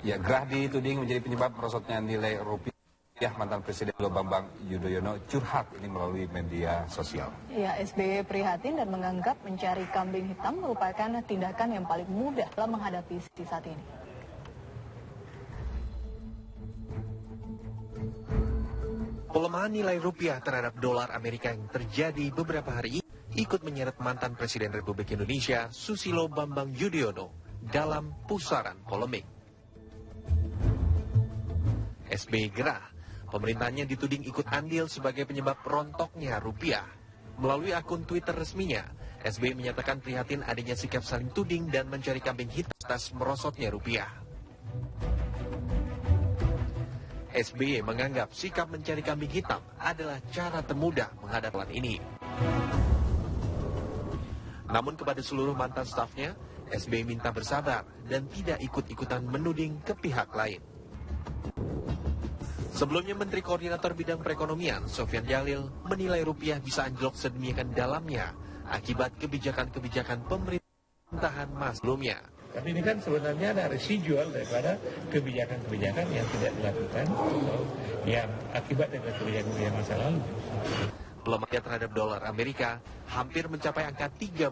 Ya, gerah dituding menjadi penyebab merosotnya nilai rupiah. Mantan Presiden Bambang Yudhoyono curhat ini melalui media sosial. Ya, SBY prihatin dan menganggap mencari kambing hitam merupakan tindakan yang paling mudah dalam menghadapi situasi saat ini. Pelemahan nilai rupiah terhadap dolar Amerika yang terjadi beberapa hari ini ikut menyeret mantan Presiden Republik Indonesia Susilo Bambang Yudhoyono dalam pusaran polemik. SBY gerah. Pemerintahnya dituding ikut andil sebagai penyebab rontoknya rupiah. Melalui akun Twitter resminya, SBY menyatakan prihatin adanya sikap saling tuding dan mencari kambing hitam atas merosotnya rupiah. SBY menganggap sikap mencari kambing hitam adalah cara termudah menghadapi hal ini. Namun kepada seluruh mantan stafnya, SBY minta bersabar dan tidak ikut-ikutan menuding ke pihak lain. Sebelumnya Menteri Koordinator Bidang Perekonomian, Sofyan Djalil, menilai rupiah bisa anjlok sedemikian dalamnya akibat kebijakan-kebijakan pemerintahan sebelumnya. Tapi ini kan sebenarnya ada residual daripada kebijakan-kebijakan yang tidak dilakukan atau yang akibat dari kebijakan-kebijakan masa lalu. Pelemahan terhadap dolar Amerika hampir mencapai angka 13.000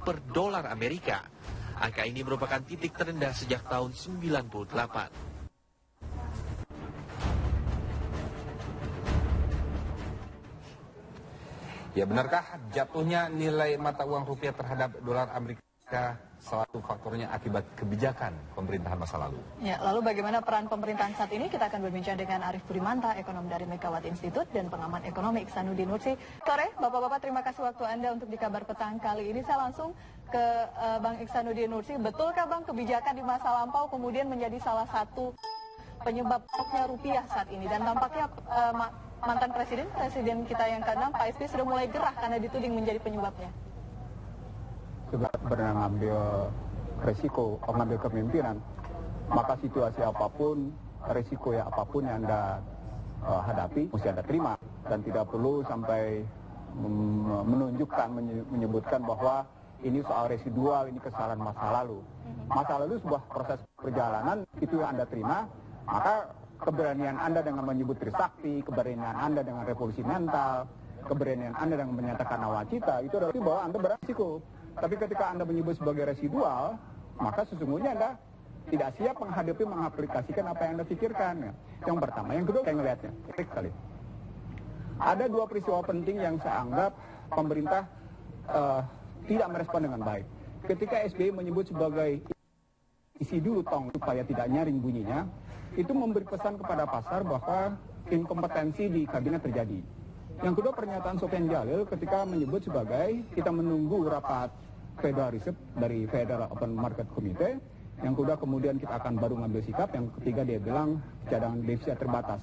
per dolar Amerika. Angka ini merupakan titik terendah sejak tahun 98. Ya, benarkah jatuhnya nilai mata uang rupiah terhadap dolar Amerika salah satu faktornya akibat kebijakan pemerintahan masa lalu? Ya, lalu bagaimana peran pemerintahan saat ini? Kita akan berbincang dengan Arif Budimanta, ekonom dari Megawati Institute, dan pengamat ekonomi Iksanuddin Nursi. Sore, Bapak-Bapak, terima kasih waktu Anda untuk di Kabar Petang kali ini. Saya langsung ke Bang Iksanuddin Nursi. Betulkah Bang kebijakan di masa lampau kemudian menjadi salah satu penyebab roknya rupiah saat ini? Dan tampaknya mantan presiden kita yang ke-6, Pak SBY sudah mulai gerah karena dituding menjadi penyebabnya. Sudah pernah ngambil resiko, mengambil kepemimpinan, maka situasi apapun, resiko ya apapun yang Anda hadapi, mesti Anda terima. Dan tidak perlu sampai menyebutkan bahwa ini soal residual, ini kesalahan masa lalu. Masa lalu sebuah proses perjalanan, itu yang Anda terima, maka keberanian Anda dengan menyebut Trisakti, keberanian Anda dengan revolusi mental, keberanian Anda dengan menyatakan nawacita, itu berarti bahwa Anda beresiko. Tapi ketika Anda menyebut sebagai residual, maka sesungguhnya Anda tidak siap menghadapi, mengaplikasikan apa yang Anda pikirkan. Yang pertama. Yang kedua, saya melihatnya. Baik sekali. Ada dua peristiwa penting yang saya anggap pemerintah tidak merespon dengan baik. Ketika SBY menyebut sebagai isi dulu tong supaya tidak nyaring bunyinya, itu memberi pesan kepada pasar bahwa inkompetensi di kabinet terjadi. Yang kedua, pernyataan Sofyan Djalil ketika menyebut sebagai kita menunggu rapat Federal Reserve dari Federal Open Market Committee. Yang kedua, kemudian kita akan baru ngambil sikap. Yang ketiga, dia bilang cadangan devisa terbatas.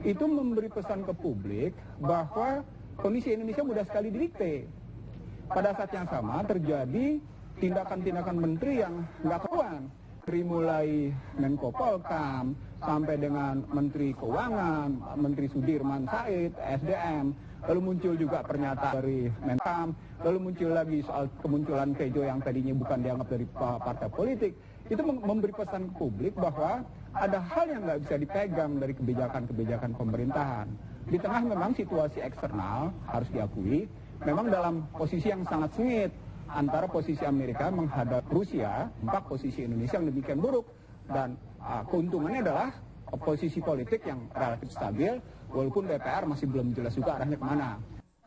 Itu memberi pesan ke publik bahwa kondisi Indonesia mudah sekali didikte. Pada saat yang sama terjadi tindakan-tindakan menteri yang nggak karuan. Dari mulai Menko Polkam sampai dengan Menteri Keuangan, Menteri Sudirman Said, SDM, lalu muncul juga pernyataan dari Menkom, lalu muncul lagi soal kemunculan Tejo yang tadinya bukan dianggap dari partai politik. Itu memberi pesan ke publik bahwa ada hal yang nggak bisa dipegang dari kebijakan-kebijakan pemerintahan. Di tengah memang situasi eksternal, harus diakui, memang dalam posisi yang sangat sengit. Antara posisi Amerika menghadap Rusia, empat posisi Indonesia yang demikian buruk. Dan keuntungannya adalah posisi politik yang relatif stabil, walaupun DPR masih belum jelas juga arahnya kemana.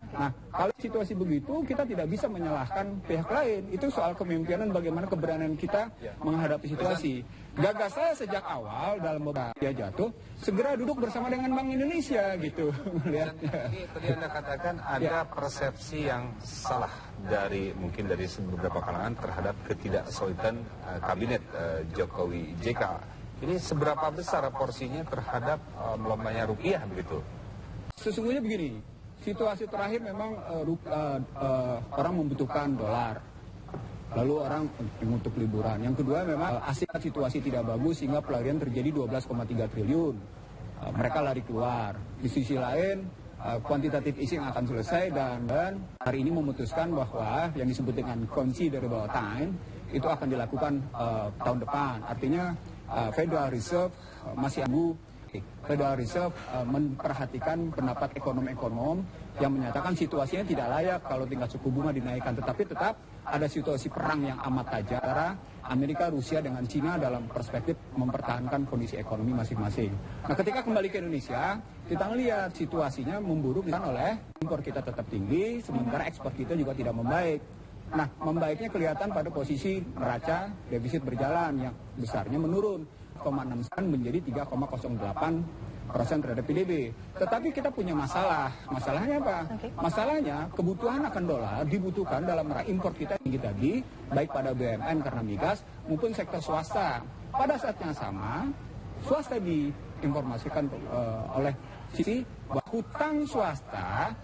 Nah, kalau situasi begitu, kita tidak bisa menyalahkan pihak lain. Itu soal kepemimpinan, bagaimana keberanian kita menghadapi situasi. Gagas saya sejak awal dalam beberapa dia jatuh, segera duduk bersama dengan Bank Indonesia gitu. Tadi Anda katakan ada persepsi yang salah mungkin dari beberapa kalangan terhadap ketidaksolidan kabinet Jokowi JK. Ini seberapa besar porsinya terhadap melemahnya rupiah begitu? Sesungguhnya begini. Situasi terakhir memang orang membutuhkan dolar. Lalu orang untuk liburan. Yang kedua memang situasi tidak bagus sehingga pelarian terjadi 12,3 triliun. Mereka lari keluar. Di sisi lain kuantitatif easing akan selesai dan hari ini memutuskan bahwa yang disebut dengan considerable time itu akan dilakukan tahun depan. Artinya Federal Reserve masih abu. Federal Reserve memperhatikan pendapat ekonom-ekonom yang menyatakan situasinya tidak layak kalau tingkat suku bunga dinaikkan, tetapi tetap ada situasi perang yang amat tajam antara Amerika, Rusia dengan Cina dalam perspektif mempertahankan kondisi ekonomi masing-masing. Nah, ketika kembali ke Indonesia, kita melihat situasinya memburuk oleh impor kita tetap tinggi, sementara ekspor kita juga tidak membaik. Nah, membaiknya kelihatan pada posisi neraca defisit berjalan yang besarnya menurun 0,69 menjadi 3,08% terhadap PDB. Tetapi kita punya masalah. Masalahnya apa? Masalahnya kebutuhan akan dolar dibutuhkan dalam rangka impor kita tinggi tadi, baik pada BUMN karena migas maupun sektor swasta. Pada saat yang sama, swasta diinformasikan oleh sisi bahwa hutang swasta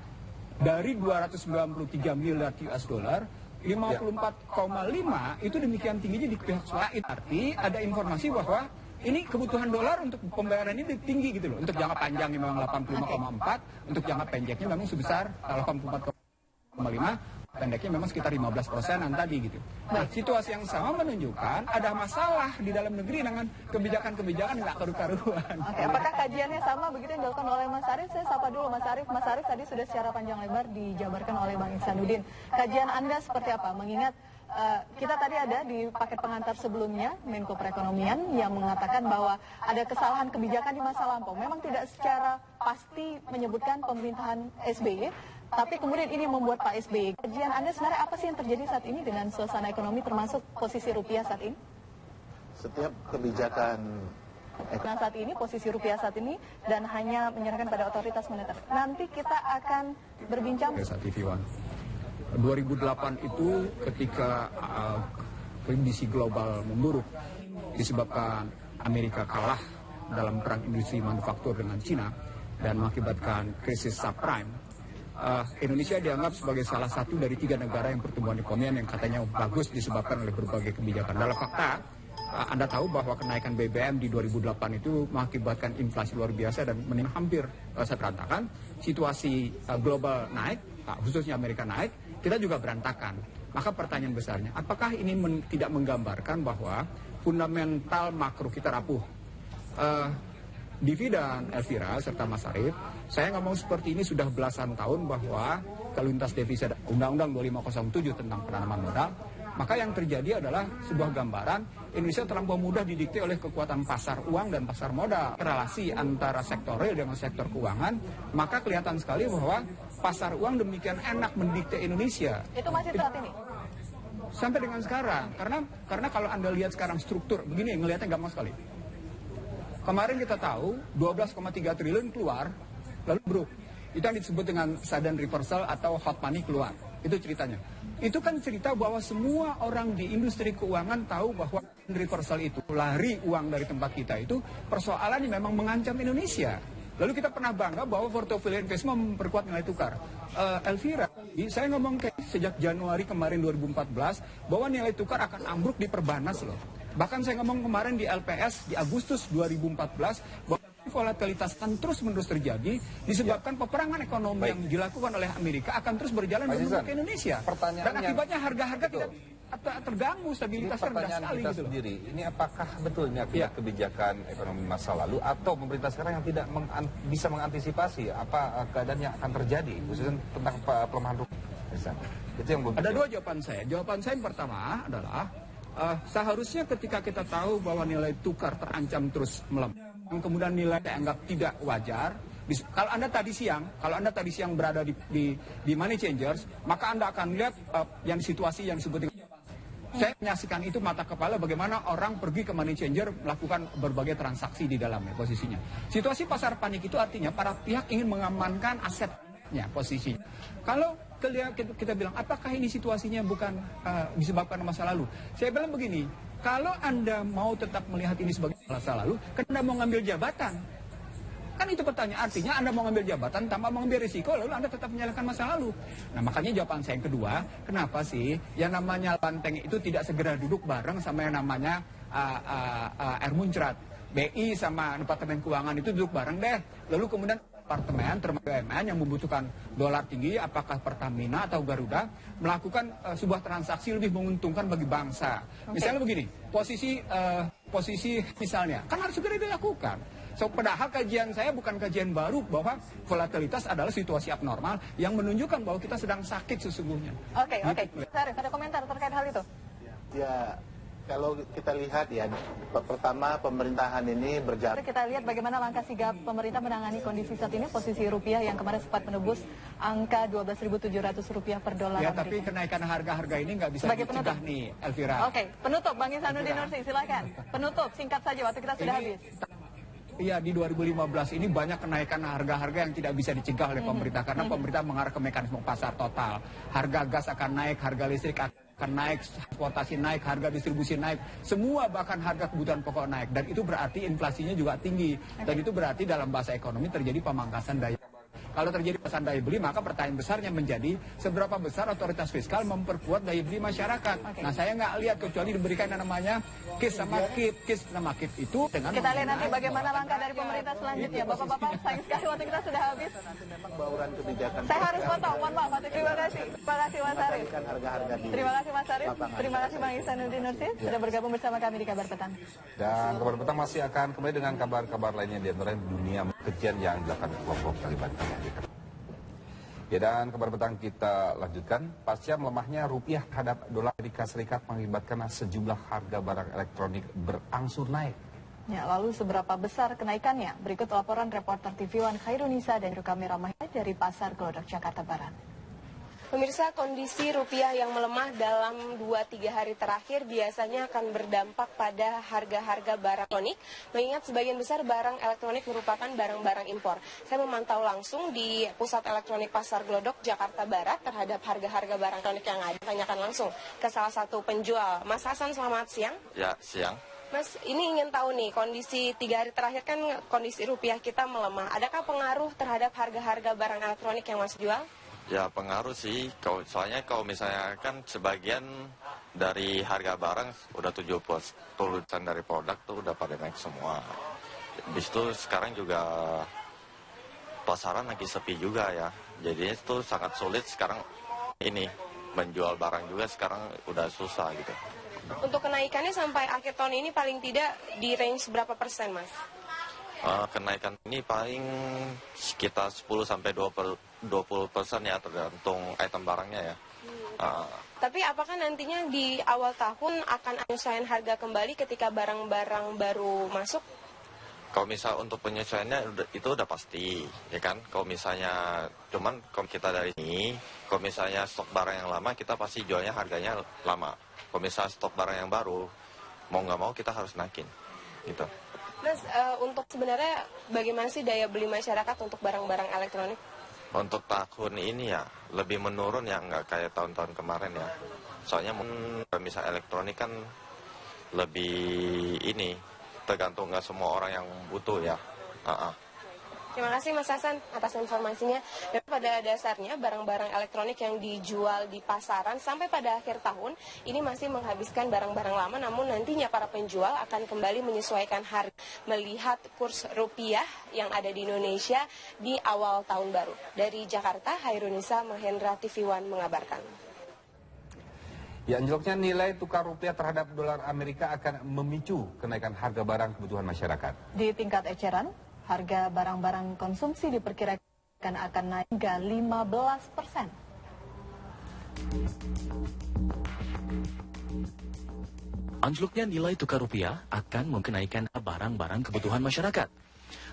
dari 293 miliar US dollar 54,5 itu demikian tingginya di pihak swasta. Arti ada informasi bahwa ini kebutuhan dolar untuk pembayaran ini tinggi gitu loh. Untuk jangka panjangnya memang 85,4, untuk jangka pendeknya memang sebesar 84,5, pendeknya memang sekitar 15%-an tadi gitu. Nah, situasi yang sama menunjukkan ada masalah di dalam negeri dengan kebijakan-kebijakan yang nggak karu-karuan. Oke, apakah kajiannya sama begitu yang dilakukan oleh Mas Arief? Saya sapa dulu Mas Arief. Mas Arief tadi sudah secara panjang lebar dijabarkan oleh Bang Ihsanuddin. Kajian Anda seperti apa? Mengingat kita tadi ada di paket pengantar sebelumnya, Menko Perekonomian yang mengatakan bahwa ada kesalahan kebijakan di masa lampau. Memang tidak secara pasti menyebutkan pemerintahan SBY, tapi kemudian ini membuat Pak SBY. Kajian Anda sebenarnya apa sih yang terjadi saat ini dengan suasana ekonomi termasuk posisi rupiah saat ini? Setiap kebijakan saat ini, posisi rupiah saat ini, dan hanya menyerahkan pada otoritas moneter. Nanti kita akan berbincang. 2008 itu ketika kondisi global memburuk disebabkan Amerika kalah dalam perang industri manufaktur dengan Cina dan mengakibatkan krisis subprime. Indonesia dianggap sebagai salah satu dari 3 negara yang pertumbuhan ekonomi yang katanya bagus disebabkan oleh berbagai kebijakan. Dalam fakta, Anda tahu bahwa kenaikan BBM di 2008 itu mengakibatkan inflasi luar biasa dan hampir seberantakan. Situasi global naik, khususnya Amerika naik, kita juga berantakan. Maka pertanyaan besarnya, apakah ini tidak menggambarkan bahwa fundamental makro kita rapuh? Dividen, Elvira, serta Mas Arief, saya ngomong seperti ini sudah belasan tahun bahwa kalau lintas devisa Undang-Undang 2507 tentang penanaman modal, maka yang terjadi adalah sebuah gambaran Indonesia terlampau mudah didikte oleh kekuatan pasar uang dan pasar modal. Relasi antara sektor real dengan sektor keuangan, maka kelihatan sekali bahwa pasar uang demikian enak mendikte Indonesia. Itu masih saat ini? Sampai dengan sekarang. Karena kalau Anda lihat sekarang struktur, begini ngelihatnya gampang sekali. Kemarin kita tahu 12,3 triliun keluar, lalu bruk. Itu yang disebut dengan sudden reversal atau hot money keluar. Itu ceritanya. Itu kan cerita bahwa semua orang di industri keuangan tahu bahwa reversal itu, lari uang dari tempat kita itu, persoalannya memang mengancam Indonesia. Lalu kita pernah bangga bahwa portofolio investment memperkuat nilai tukar. Elvira, saya ngomong sejak Januari kemarin 2014, bahwa nilai tukar akan ambruk di Perbanas loh. Bahkan saya ngomong kemarin di LPS di Agustus 2014, bahwa volatilitas akan terus-menerus terjadi disebabkan peperangan ekonomi yang dilakukan oleh Amerika akan terus berjalan menuju ke Indonesia. Dan akibatnya harga-harga tidak terganggu, stabilitas rendah sekali kita gitu loh. sendiri, ini apakah betul ini akibat kebijakan ekonomi masa lalu atau pemerintah sekarang yang tidak bisa mengantisipasi apa keadaan yang akan terjadi khususnya tentang pelemahan rupiah? Itu yang Ada 2 jawaban saya. Jawaban saya yang pertama adalah seharusnya ketika kita tahu bahwa nilai tukar terancam terus melemah, kemudian nilai dianggap tidak wajar. Kalau Anda tadi siang berada di money changers, maka Anda akan lihat yang situasi yang disebut. Saya menyaksikan itu mata kepala bagaimana orang pergi ke money changer melakukan berbagai transaksi di dalamnya posisinya. Situasi pasar panik itu artinya para pihak ingin mengamankan asetnya posisi. Kalau kita bilang apakah ini situasinya bukan disebabkan masa lalu? Saya bilang begini, kalau Anda mau tetap melihat ini sebagai masa lalu, kan Anda mau ngambil jabatan. Kan itu pertanyaan, artinya Anda mau ngambil jabatan tanpa mengambil risiko, lalu Anda tetap menyalahkan masa lalu. Nah makanya jawaban saya yang kedua, kenapa sih yang namanya banteng itu tidak segera duduk bareng sama yang namanya air muncrat. BI sama Departemen Keuangan itu duduk bareng deh. Lalu kemudian Departemen termasuk BUMN yang membutuhkan dolar tinggi, apakah Pertamina atau Garuda, melakukan sebuah transaksi lebih menguntungkan bagi bangsa. Misalnya begini, posisi posisi misalnya, kan harus segera dilakukan. So, padahal kajian saya bukan kajian baru bahwa volatilitas adalah situasi abnormal yang menunjukkan bahwa kita sedang sakit sesungguhnya. Oke. Sarif, ada komentar terkait hal itu? Ya, kalau kita lihat ya, pertama pemerintahan ini berjalan. Kita lihat bagaimana langkah sigap pemerintah menangani kondisi saat ini, posisi rupiah yang kemarin sempat menembus angka Rp12.700 per dolar Ya, Amerika. tapi kenaikan harga-harga ini nggak bisa Sebagai dicegah nih, Elvira. Oke, penutup Bang Ihsanuddin Nursi, silakan. Penutup, singkat saja, waktu kita sudah habis. Iya, di 2015 ini banyak kenaikan harga-harga yang tidak bisa dicegah oleh pemerintah karena pemerintah mengarah ke mekanisme pasar total. Harga gas akan naik, harga listrik akan naik, transportasi naik, harga distribusi naik, semua bahkan harga kebutuhan pokok naik. Dan itu berarti inflasinya juga tinggi. Dan itu berarti dalam bahasa ekonomi terjadi pemangkasan daya. Kalau terjadi pemangkasan daya beli, maka pertanyaan besarnya menjadi seberapa besar otoritas fiskal memperkuat daya beli masyarakat. Nah, saya nggak lihat kecuali diberikan yang namanya KIS sama KIP. KIS sama KIP itu dengan kita lihat nanti bagaimana langkah dari pemerintah selanjutnya. Bapak-bapak, sayang sekali waktu kita sudah habis. Bauran kebijakan. Saya harus potong, mohon maaf. Terima kasih. Terima kasih Mas Sarif. Terima kasih Mas Sarif. Terima kasih Bang Ihsanuddin Nursi sudah bergabung bersama kami di Kabar Petang. Dan Kabar Petang masih akan kembali dengan kabar-kabar lainnya di antara dunia kejian yang dilakukan kelompok Taliban. Ya, dan Kabar Petang kita lanjutkan. Pasca melemahnya rupiah terhadap dolar Amerika Serikat mengakibatkan sejumlah harga barang elektronik berangsur naik. Ya, lalu seberapa besar kenaikannya? Berikut laporan reporter TV One Khairunisa dan Rukami Ramahya dari Pasar Glodok, Jakarta Barat. Pemirsa, kondisi rupiah yang melemah dalam 2-3 hari terakhir biasanya akan berdampak pada harga-harga barang elektronik, mengingat sebagian besar barang elektronik merupakan barang-barang impor. Saya memantau langsung di Pusat Elektronik Pasar Glodok, Jakarta Barat terhadap harga-harga barang elektronik yang ada. Tanyakan langsung ke salah satu penjual. Mas Hasan, selamat siang. Ya, siang. Mas, ini ingin tahu nih, kondisi 3 hari terakhir kan kondisi rupiah kita melemah. Adakah pengaruh terhadap harga-harga barang elektronik yang Mas jual? Ya, pengaruh sih. Soalnya kalau misalnya kan sebagian dari harga barang udah 70% dari produk tuh udah pada naik semua. Habis itu sekarang juga pasaran lagi sepi juga ya. Jadi itu sangat sulit sekarang ini menjual barang juga sekarang udah susah gitu. Untuk kenaikannya sampai akhir tahun ini paling tidak di range berapa persen, Mas? Kenaikan ini paling sekitar 10-20% ya, tergantung item barangnya ya. Tapi apakah nantinya di awal tahun akan penyesuaian harga kembali ketika barang-barang baru masuk? Kalau misal untuk penyesuaiannya itu udah pasti, ya kan? Kalau misalnya, cuman kalau kita dari ini, kalau misalnya stok barang yang lama, kita pasti jualnya harganya lama. Kalau misalnya stok barang yang baru, mau nggak mau kita harus naikin, gitu. Mas, untuk sebenarnya bagaimana sih daya beli masyarakat untuk barang-barang elektronik? Untuk tahun ini ya, lebih menurun ya, nggak kayak tahun-tahun kemarin ya. Soalnya misalnya elektronik kan lebih ini, tergantung nggak semua orang yang butuh ya. Terima kasih Mas Hasan atas informasinya. Dan pada dasarnya barang-barang elektronik yang dijual di pasaran sampai pada akhir tahun ini masih menghabiskan barang-barang lama, namun nantinya para penjual akan kembali menyesuaikan harga melihat kurs rupiah yang ada di Indonesia di awal tahun baru. Dari Jakarta, Khairunisa Mahendra, TV One mengabarkan. Ya, anjloknya nilai tukar rupiah terhadap dolar Amerika akan memicu kenaikan harga barang kebutuhan masyarakat. Di tingkat eceran, harga barang-barang konsumsi diperkirakan akan naik hingga 15%. Anjloknya nilai tukar rupiah akan mengenaikan barang-barang kebutuhan masyarakat.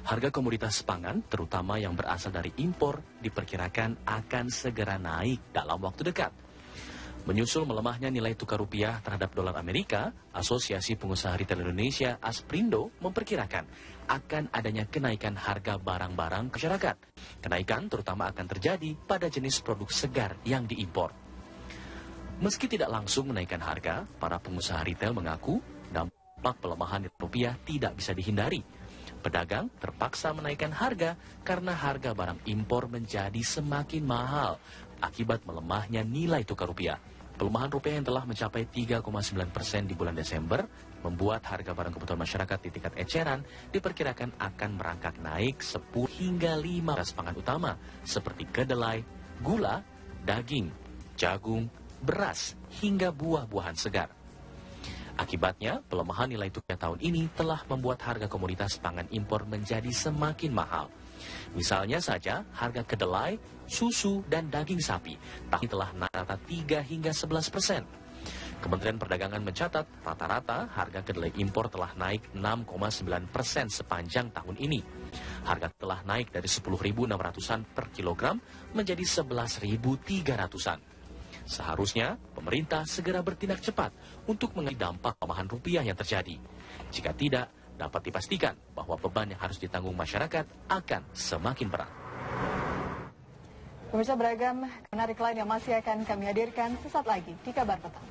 Harga komoditas pangan, terutama yang berasal dari impor, diperkirakan akan segera naik dalam waktu dekat. Menyusul melemahnya nilai tukar rupiah terhadap dolar Amerika, Asosiasi Pengusaha Retail Indonesia (Asprindo) memperkirakan akan adanya kenaikan harga barang-barang masyarakat. Kenaikan terutama akan terjadi pada jenis produk segar yang diimpor. Meski tidak langsung menaikkan harga, para pengusaha retail mengaku dampak pelemahan rupiah tidak bisa dihindari. Pedagang terpaksa menaikkan harga karena harga barang impor menjadi semakin mahal akibat melemahnya nilai tukar rupiah. Pelemahan rupiah yang telah mencapai 3,9% di bulan Desember membuat harga barang kebutuhan masyarakat di tingkat eceran diperkirakan akan merangkak naik 10 hingga 15 pangan utama seperti kedelai, gula, daging, jagung, beras, hingga buah-buahan segar. Akibatnya, pelemahan nilai tukar tahun ini telah membuat harga komoditas pangan impor menjadi semakin mahal. Misalnya saja, harga kedelai, susu, dan daging sapi telah naik rata 3 hingga 11%. Kementerian Perdagangan mencatat rata-rata harga kedelai impor telah naik 6,9% sepanjang tahun ini. Harga telah naik dari 10.600-an per kilogram menjadi 11.300-an. Seharusnya pemerintah segera bertindak cepat untuk mengatasi dampak pelemahan rupiah yang terjadi. Jika tidak, dapat dipastikan bahwa beban yang harus ditanggung masyarakat akan semakin berat. Pemirsa, beragam menarik lain yang masih akan kami hadirkan sesaat lagi di Kabar Petang.